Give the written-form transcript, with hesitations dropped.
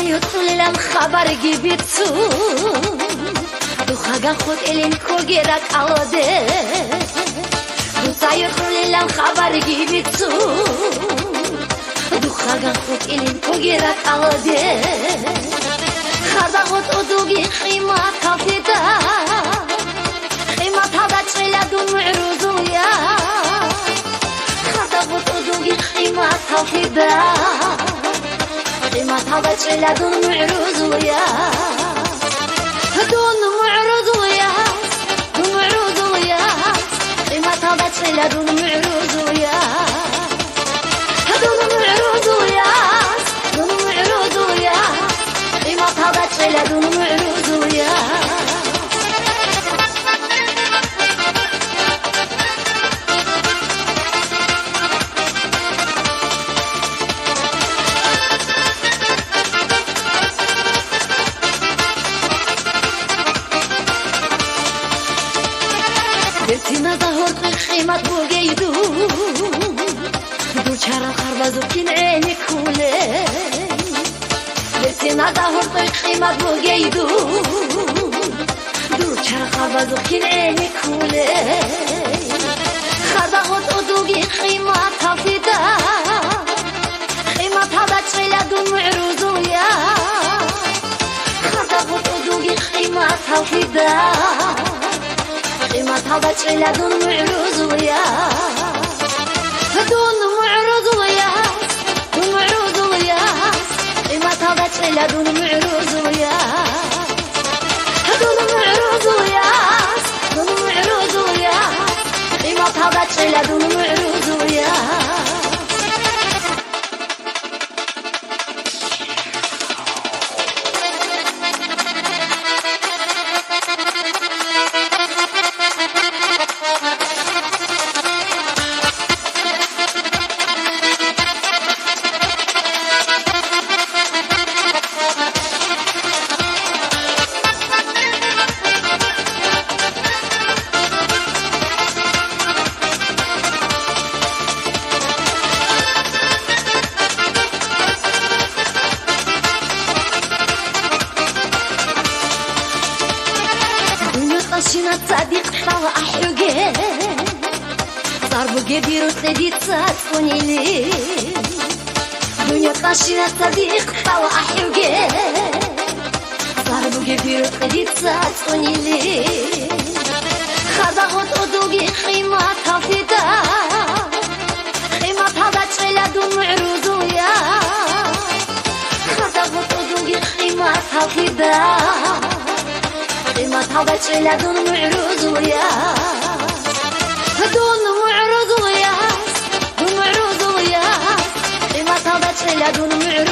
يدخل لم خبر جبتو دو خاگا خود الین کوگیرک آده دو يدخل لم خبر جبتو دو خاگا خود الین کوگیرک آده خدا خود ادوگی خیمات کافیده خیمات هذا چلا دون معروضویا خدا خود ادوگی خیمات کافیده خيمات هذا شيلا دون معروض ويا دون معروض ويا دون معروض ويا خيمات هذا شيلا دون معروض ويا دون معروض ويا دون معروض ويا خيمات هذا شيلا دون معروض ويا بتنا ظهرت الخيمات بوقيدو دور شارع خربزو كين عيني كولي بتنا ظهرت الخيمات بوقيدو دور شارع خربزو كين عيني كولي خربغت ادوغي خيمات هفيدا خيمات هذا تشيلا دون معروضويا خربغت ادوغي خيمات هفيدا خيمات هذا شيلا دون معروض ويا دون معروض ويا دون معروض ويا خيمات هذا شيلا دون معروض ويا دون معروض ويا دون معروض ويا خيمات هذا شيلا دون معروض ويا شنا تصدق طوى أحرقه صار بقى بيروت لدي تصدقوني لي دنيا قاشنا تصدق طوى أحرقه صار بقى بيروت لدي تصدقوني لي خذت أدوغي خيمات هفيدا خيمات هذا تشيلا دون معروضويا خذت أدوغي خيمات هفيدا خيمات هذا شيلا دون معروض ويا دون معروض ويا دون معروض ويا خيمات هذا شيلا دون معروض